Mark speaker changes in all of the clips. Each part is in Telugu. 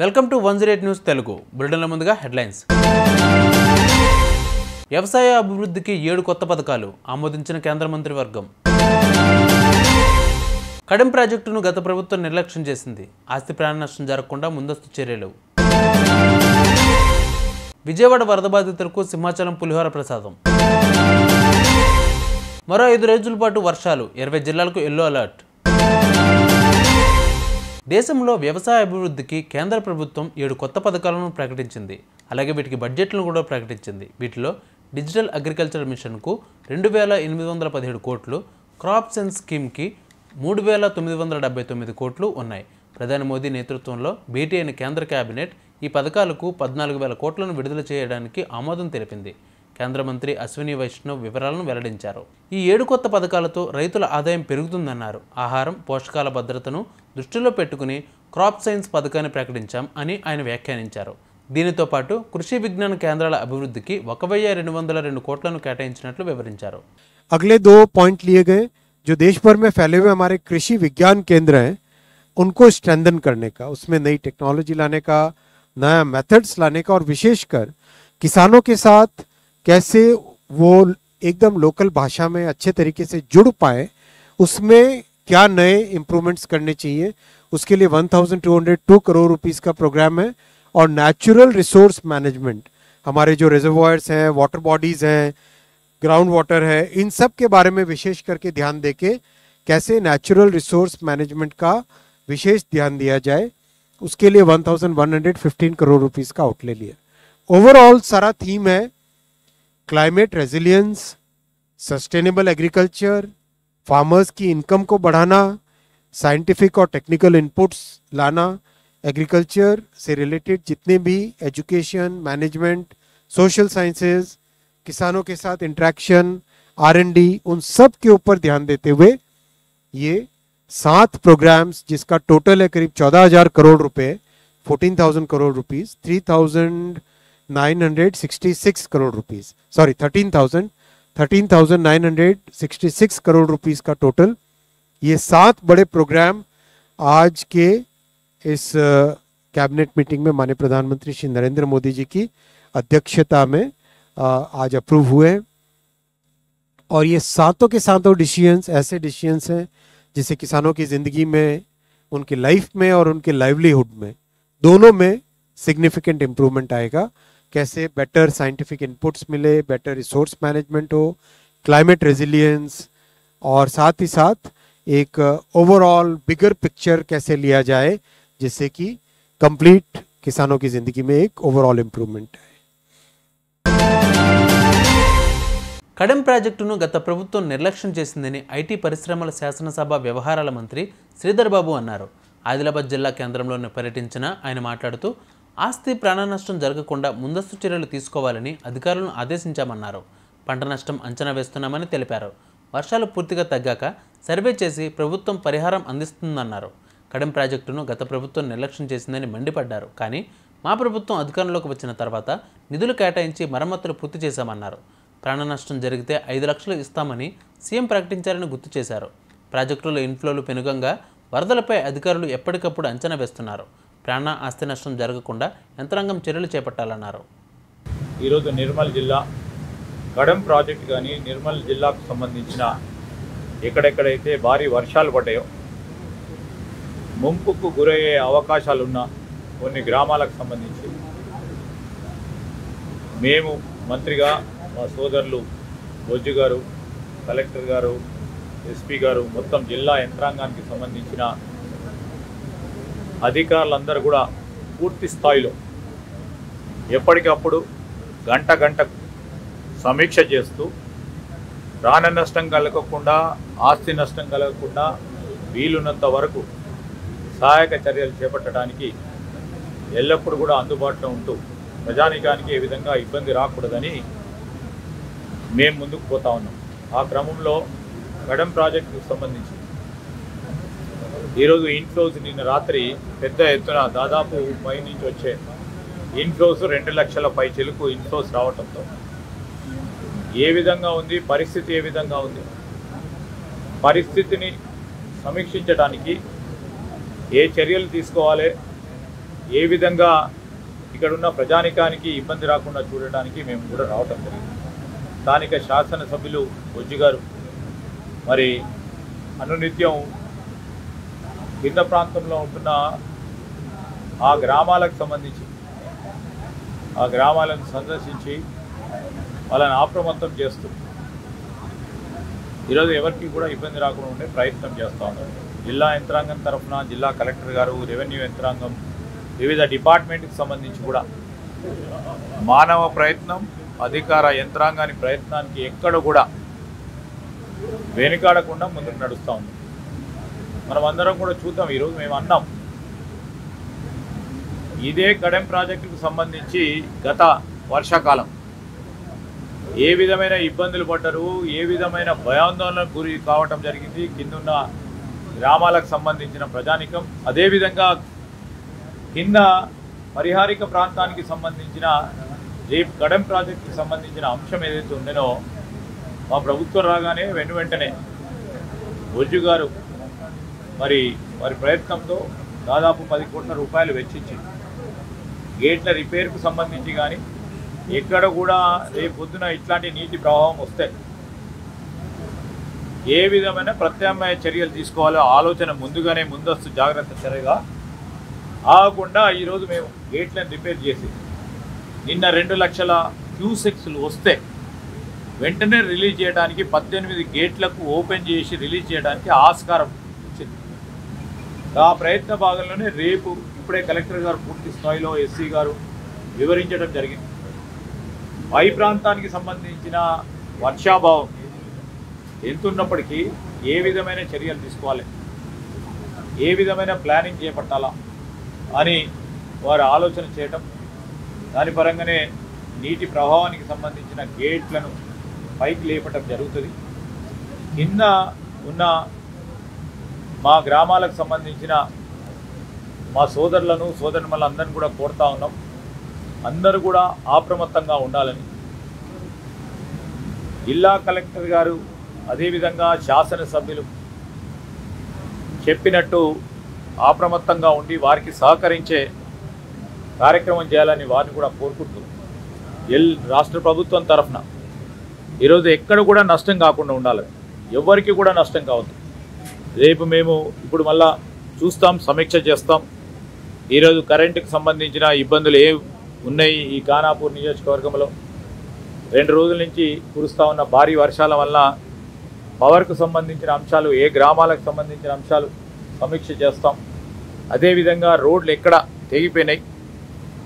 Speaker 1: వెల్కమ్ టు 108 న్యూస్ తెలుగు బులెటిన్ల ముందుగా హెడ్లైన్స్. వ్యవసాయ అభివృద్ధికి 7 కొత్త పథకాలు ఆమోదించిన కేంద్ర మంత్రివర్గం. కడెం ప్రాజెక్టును గత ప్రభుత్వం నిర్లక్ష్యం చేసింది. ఆస్తి ప్రాణ నష్టం జరగకుండా ముందస్తు చర్యలు. విజయవాడ వరద బాధితులకు సింహాచలం పులిహోర ప్రసాదం. మరో 5 రోజుల పాటు వర్షాలు, 20 జిల్లాలకు ఎల్లో అలర్ట్. దేశంలో వ్యవసాయ అభివృద్ధికి కేంద్ర ప్రభుత్వం 7 కొత్త పథకాలను ప్రకటించింది. అలాగే వీటికి బడ్జెట్లను కూడా ప్రకటించింది. వీటిలో డిజిటల్ అగ్రికల్చర్ మిషన్కు 2,817 కోట్లు, క్రాప్ సెన్స్ స్కీమ్కి 3,979 కోట్లు ఉన్నాయి. ప్రధాని మోదీ నేతృత్వంలో భేటీ అయిన కేంద్ర కేబినెట్ ఈ పథకాలకు 14,000 కోట్లను విడుదల చేయడానికి ఆమోదం తెలిపింది. కేంద్ర మంత్రి అశ్విని వైష్ణవ్ వివరాలను వెల్లడించారు. ఈ 7 కొత్త పథకాలతో రైతుల ఆదాయం పెరుగుతుందన్నారు. ఆహారం, పోషకాల భద్రతను దృష్టిలో పెట్టుకుని క్రాప్ సైన్స్ పథకాన్ని ప్రకటించాం అని ఆయన వ్యాఖ్యానించారు. దీనితో పాటు కృషి విజ్ఞాన కేంద్రాల అభివృద్ధికి 1,202 కోట్లను కేటాయించినట్లు వివరించారు.
Speaker 2: अगले 2 पॉइंट लिए गए जो देश भर में फैले हुए हमारे कृषि विज्ञान केंद्र हैं उनको स्ट्रेंथन करने का, उसमें नई टेक्नोलॉजी लाने का, नया मेथड्स लाने का और विशेषकर किसानों के साथ कैसे वो एकदम लोकल भाषा में अच्छे तरीके से जुड़ पाए, उसमें क्या नए इम्प्रूवमेंट्स करने चाहिए, उसके लिए 1,202 करोड़ रुपीस का प्रोग्राम है. और नेचुरल रिसोर्स मैनेजमेंट, हमारे जो रिजर्वॉयर्स हैं, वाटर बॉडीज़ हैं, ग्राउंड वाटर है, इन सब के बारे में विशेष करके ध्यान देके कैसे नेचुरल रिसोर्स मैनेजमेंट का विशेष ध्यान दिया जाए, उसके लिए 1,115 करोड़ रुपीस का आउटले लिया. ओवरऑल सारा थीम है climate resilience, sustainable agriculture, farmers की इनकम को बढ़ाना, साइंटिफिक और टेक्निकल इनपुट्स लाना, एग्रीकल्चर से रिलेटेड जितने भी एजुकेशन, मैनेजमेंट, सोशल साइंसेज, किसानों के साथ इंटरेक्शन, R&D, उन सब के ऊपर ध्यान देते हुए ये 7 प्रोग्राम्स जिसका टोटल है करीब 14,000 करोड़ रुपए, 14,000 crore rupees, 13,966 crore rupees, sorry 13,966 crore rupees का टोटल. ये 7 बड़े प्रोग्राम आज के इस कैबिनेट मीटिंग में माननीय प्रधानमंत्री श्री नरेंद्र मोदी जी की अध्यक्षता में आज अप्रूव हुए हैं. और ये सातों के सातों डिसीजंस ऐसे डिसीजंस हैं जिससे किसानों की ज़िंदगी में, उनकी लाइफ में और उनके लाइवलीहुड में दोनों में सिग्निफिकेंट इम्प्रूवमेंट आएगा. कैसे बेटर साइंटिफिक इनपुट्स मिले, बेटर रिसोर्स मैनेजमेंट हो, क्लाइमेट रेजिलियंस, और साथ ही साथ एक ओवरऑल बिगर पिक्चर कैसे लिया जाए जिससे कि कंप्लीट किसानों की ज़िंदगी में एक ओवरऑल इम्प्रूवमेंट है.
Speaker 1: కడెం ప్రాజెక్టును గత ప్రభుత్వం నిర్లక్ష్యం చేసిందని ఐటీ పరిశ్రమల శాసనసభ వ్యవహారాల మంత్రి శ్రీధర్ బాబు అన్నారు. ఆదిలాబాద్ జిల్లా కేంద్రంలోనే పర్యటించిన ఆయన మాట్లాడుతూ ఆస్తి ప్రాణ నష్టం జరగకుండా ముందస్తు చర్యలు తీసుకోవాలని అధికారులను ఆదేశించామన్నారు. పంట నష్టం అంచనా వేస్తున్నామని తెలిపారు. వర్షాలు పూర్తిగా తగ్గాక సర్వే చేసి ప్రభుత్వం పరిహారం అందిస్తుందన్నారు. కడెం ప్రాజెక్టును గత ప్రభుత్వం నిర్లక్ష్యం చేసిందని మండిపడ్డారు. కానీ మా ప్రభుత్వం అధికారంలోకి వచ్చిన తర్వాత నిధులు కేటాయించి మరమ్మతులు పూర్తి చేశామన్నారు. ప్రాణ నష్టం జరిగితే 5 లక్షలు ఇస్తామని సీఎం ప్రకటించారని గుర్తు చేశారు. ప్రాజెక్టుల ఇన్ఫ్లోలు పెనుగంగా వరదలపై అధికారులు ఎప్పటికప్పుడు అంచనా వేస్తున్నారు. ప్రాణ ఆస్తి నష్టం జరగకుండా యంత్రాంగం చర్యలు చేపట్టాలన్నారు.
Speaker 3: ఈరోజు నిర్మల్ జిల్లా కడెం ప్రాజెక్ట్ కానీ నిర్మల్ జిల్లాకు సంబంధించిన ఎక్కడెక్కడైతే భారీ వర్షాలు పడ్డాయో, ముంపుకు గురయ్యే అవకాశాలున్న కొన్ని గ్రామాలకు సంబంధించి మేము మంత్రిగా, మా సోదరులు బొజ్జు గారు, కలెక్టర్ గారు, ఎస్పీ గారు, మొత్తం జిల్లా యంత్రాంగానికి సంబంధించిన అధికారులందరూ కూడా పూర్తి స్థాయిలో ఎప్పటికప్పుడు గంటకు సమీక్ష చేస్తూ ప్రాణ నష్టం కలగకుండా, ఆస్తి నష్టం కలగకుండా వీలున్నంత వరకు సహాయక చర్యలు చేపట్టడానికి ఎల్లప్పుడూ కూడా అందుబాటులో ఉంటూ ప్రజానీకానికి ఏ విధంగా ఇబ్బంది రాకూడదని మేము ముందుకు పోతా ఉన్నాం. ఆ క్రమంలో కడెం ప్రాజెక్టుకు సంబంధించి ఈరోజు ఇన్ఫ్లోస్ నిన్న రాత్రి పెద్ద ఎత్తున దాదాపు పై నుంచి వచ్చే ఇన్ఫ్లోస్ 2 లక్షల పై చెలుకు ఇన్ఫ్లోస్ రావడంతో ఏ విధంగా ఉంది పరిస్థితి, ఏ విధంగా ఉంది పరిస్థితిని సమీక్షించడానికి ఏ చర్యలు తీసుకోవాలి, ఏ విధంగా ఇక్కడున్న ప్రజానికానికి ఇబ్బంది రాకుండా చూడడానికి మేము కూడా రావటం జరిగింది. స్థానిక శాసనసభ్యులు బొజ్జి గారు మరి అనునిత్యం కింద ప్రాంతంలో ఉంటున్న ఆ గ్రామాలకు సంబంధించి ఆ గ్రామాలను సందర్శించి వాళ్ళని అప్రమత్తం చేస్తూ ఈరోజు ఎవరికి కూడా ఇబ్బంది రాకుండా ఉండే ప్రయత్నం చేస్తూ ఉన్నారు. జిల్లా యంత్రాంగం తరఫున జిల్లా కలెక్టర్ గారు, రెవెన్యూ యంత్రాంగం, వివిధ డిపార్ట్మెంట్కి సంబంధించి కూడా మానవ ప్రయత్నం, అధికార యంత్రాంగాన్ని ప్రయత్నానికి ఎక్కడ కూడా వెనుకాడకుండా ముందుకు నడుస్తూ ఉంది. మనం అందరం కూడా చూద్దాం. ఈరోజు మేము అన్నాం, ఇదే కడెం ప్రాజెక్టుకు సంబంధించి గత వర్షాకాలం ఏ విధమైన ఇబ్బందులు పడ్డారు, ఏ విధమైన భయాందోళనకు గురి కావటం జరిగింది కిందున్న గ్రామాలకు సంబంధించిన ప్రజానికం. అదేవిధంగా కింద పరిహారిక ప్రాంతానికి సంబంధించిన రేపు కడెం ప్రాజెక్టుకి సంబంధించిన అంశం ఏదైతే ఉందనో మా ప్రభుత్వం రాగానే వెంటనే బొజ్జు గారు మరి వారి ప్రయత్నంతో దాదాపు 10 కోట్ల రూపాయలు వెచ్చించి గేట్ల రిపేర్కు సంబంధించి కానీ ఎక్కడ కూడా రేపు పొద్దున ఇట్లాంటి నీటి ప్రవాహం వస్తే ఏ విధమైన ప్రత్యామ్నాయ చర్యలు తీసుకోవాలో ఆలోచన ముందుగానే ముందస్తు జాగ్రత్త చర్యగా ఆగకుండా ఈరోజు మేము గేట్లను రిపేర్ చేసి నిన్న 2 లక్షల క్యూసెక్స్లు వస్తే వెంటనే రిలీజ్ చేయడానికి 18 గేట్లకు ఓపెన్ చేసి రిలీజ్ చేయడానికి ఆస్కారం ఇచ్చింది. ఆ ప్రయత్న భాగంలోనే రేపు ఇప్పుడే కలెక్టర్ గారు పూర్తి స్థాయిలో ఎస్సీ గారు వివరించడం జరిగింది. పై ప్రాంతానికి సంబంధించిన వర్షాభావం ఎంతున్నప్పటికీ ఏ విధమైన చర్యలు తీసుకోవాలి, ఏ విధమైన ప్లానింగ్ చేపట్టాలా అని వారు ఆలోచన చేయటం, దాని పరంగానే నీటి ప్రవాహానికి సంబంధించిన గేట్లను పైకి లేపటం జరుగుతుంది. కింద ఉన్న మా గ్రామాలకు సంబంధించిన మా సోదరులను సోదరులందరినీ కూడా కోరుతా ఉన్నాం, అందరూ కూడా అప్రమత్తంగా ఉండాలని. జిల్లా కలెక్టర్ గారు అదేవిధంగా శాసనసభ్యులు చెప్పినట్టు అప్రమత్తంగా ఉండి వారికి సహకరించే కార్యక్రమం చేయాలని వారిని కూడా కోరుకుంటూ రాష్ట్ర ప్రభుత్వం తరఫున ఈరోజు ఎక్కడ కూడా నష్టం కాకుండా ఉండాలని, ఎవరికి కూడా నష్టం కావద్దు. రేపు మేము ఇప్పుడు మళ్ళా చూస్తాం, సమీక్ష చేస్తాం. ఈరోజు కరెంటుకు సంబంధించిన ఇబ్బందులు ఏ ఉన్నాయి ఈ ఖానాపూర్ నియోజకవర్గంలో 2 రోజుల నుంచి కురుస్తూ ఉన్న భారీ వర్షాల వల్ల పవర్కు సంబంధించిన అంశాలు, ఏ గ్రామాలకు సంబంధించిన అంశాలు సమీక్ష చేస్తాం. అదేవిధంగా రోడ్లు ఎక్కడ తెగిపోయినాయి,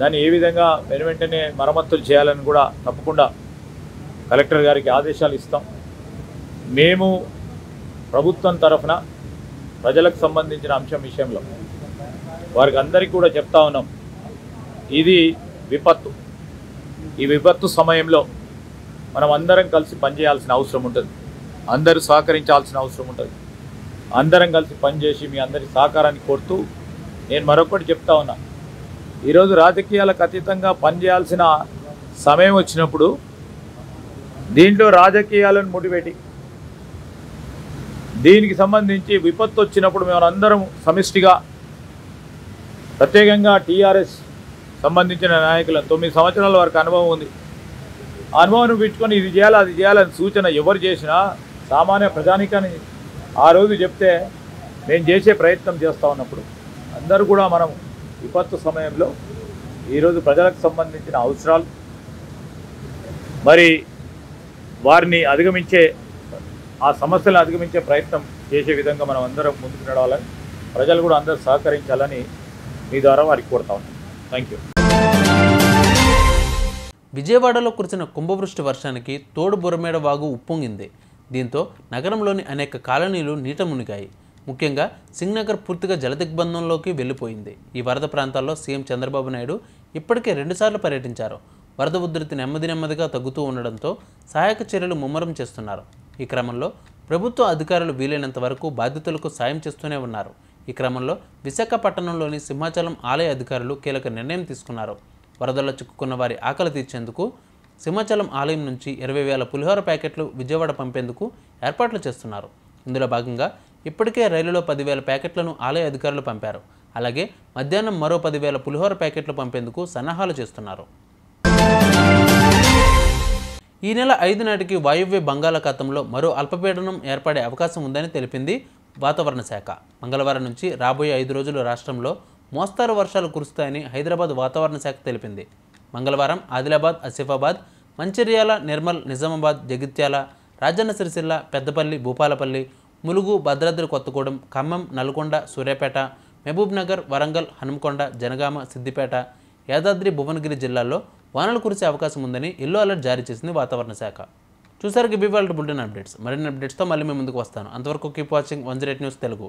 Speaker 3: దాన్ని ఏ విధంగా వెంటనే మరమ్మతులు చేయాలని కూడా తప్పకుండా కలెక్టర్ గారికి ఆదేశాలు ఇస్తాం. మేము ప్రభుత్వం తరఫున ప్రజలకు సంబంధించిన అంశం విషయంలో వారికి అందరికీ కూడా చెప్తా ఉన్నాం, ఇది విపత్తు. ఈ విపత్తు సమయంలో మనం అందరం కలిసి పనిచేయాల్సిన అవసరం ఉంటుంది, అందరూ సహకరించాల్సిన అవసరం ఉంటుంది. అందరం కలిసి పనిచేసి మీ అందరి సహకారాన్ని కోరుతూ నేను మరొకటి చెప్తా ఉన్నా, ఈరోజు రాజకీయాలకు అతీతంగా పనిచేయాల్సిన సమయం వచ్చినప్పుడు దీంట్లో రాజకీయాలను ముడిపెట్టి దీనికి సంబంధించి విపత్తు వచ్చినప్పుడు మేము అందరం సమిష్టిగా, ప్రత్యేకంగా టీఆర్ఎస్ సంబంధించిన నాయకులను 9 సంవత్సరాల వరకు అనుభవం ఉంది, అనుభవం పెట్టుకొని ఇది చేయాలి అది చేయాలని సూచన ఎవరు చేసినా సామాన్య ప్రజానికాన్ని ఆ రోజు చెప్తే మేము చేసే ప్రయత్నం చేస్తూ ఉన్నప్పుడు అందరూ కూడా మనం విపత్తు సమయంలో ఈరోజు ప్రజలకు సంబంధించిన అవసరాలు మరి వారిని అధిగమించే ఆ సమస్యలను అధిగమించే ప్రయత్నం చేసే విధంగా మనం అందరం ముందుకు నడవాలని, ప్రజలు కూడా అందరూ సహకరించాలని మీ ద్వారా వారికి కోరుతా ఉన్నాం. Thank you.
Speaker 1: విజయవాడలో కురిసిన కుంభవృష్టి వర్షానికి తోడు బుర్రమేడ వాగు ఉప్పొంగింది. దీంతో నగరంలోని అనేక కాలనీలు నీట మునిగాయి. ముఖ్యంగా సింగ్నగర్ పూర్తిగా జలదిగ్బంధంలోకి వెళ్ళిపోయింది. ఈ వరద ప్రాంతాల్లో సీఎం చంద్రబాబు నాయుడు ఇప్పటికే 2 సార్లు పర్యటించారు. వరద ఉధృతి నెమ్మదిగా తగ్గుతూ ఉండడంతో సహాయక చర్యలు ముమ్మరం చేస్తున్నారు. ఈ క్రమంలో ప్రభుత్వ అధికారులు వీలైనంత వరకు బాధితులకు సాయం చేస్తూనే ఉన్నారు. ఈ క్రమంలో విశాఖపట్నంలోని సింహాచలం ఆలయ అధికారులు కీలక నిర్ణయం తీసుకున్నారు. వరదల్లో చిక్కుకున్న వారి ఆకలి తీర్చేందుకు సింహాచలం ఆలయం నుంచి 20,000 పులిహోర ప్యాకెట్లు విజయవాడ పంపేందుకు ఏర్పాట్లు చేస్తున్నారు. ఇందులో భాగంగా ఇప్పటికే రైలులో 10,000 ప్యాకెట్లను ఆలయ అధికారులు పంపారు. అలాగే మధ్యాహ్నం మరో 10,000 పులిహోర ప్యాకెట్లు పంపేందుకు సన్నాహాలు చేస్తున్నారు. ఈ నెల 5 నాటికి వాయువ్య బంగాళాఖాతంలో మరో అల్పపీడనం ఏర్పడే అవకాశం ఉందని తెలిపింది వాతావరణ శాఖ. మంగళవారం నుంచి రాబోయే 5 రోజులు రాష్ట్రంలో మోస్తారు వర్షాలు కురుస్తాయని హైదరాబాద్ వాతావరణ శాఖ తెలిపింది. మంగళవారం ఆదిలాబాద్, ఆసిఫాబాద్, మంచిర్యాల, నిర్మల్, నిజామాబాద్, జగిత్యాల, రాజన్న సిరిసిల్ల, పెద్దపల్లి, భూపాలపల్లి, ములుగు, భద్రాద్రి కొత్తగూడెం, ఖమ్మం, నల్గొండ, సూర్యాపేట, మహబూబ్ నగర్, వరంగల్, హనుమకొండ, జనగామ, సిద్దిపేట, యాదాద్రి, భువనగిరి జిల్లాల్లో వానలు కురిసే అవకాశం ఉందని ఎల్లో అలర్ట్ జారీ చేసింది వాతావరణ శాఖ. చూసారు ఇవాళ బులెటిన్ అప్డేట్స్. మరిన్ని అప్డేట్స్తో మళ్ళీ మేము ముందుకు వస్తాను. అంతవరకు కీప్ వాచింగ్ 108 న్యూస్ తెలుగు.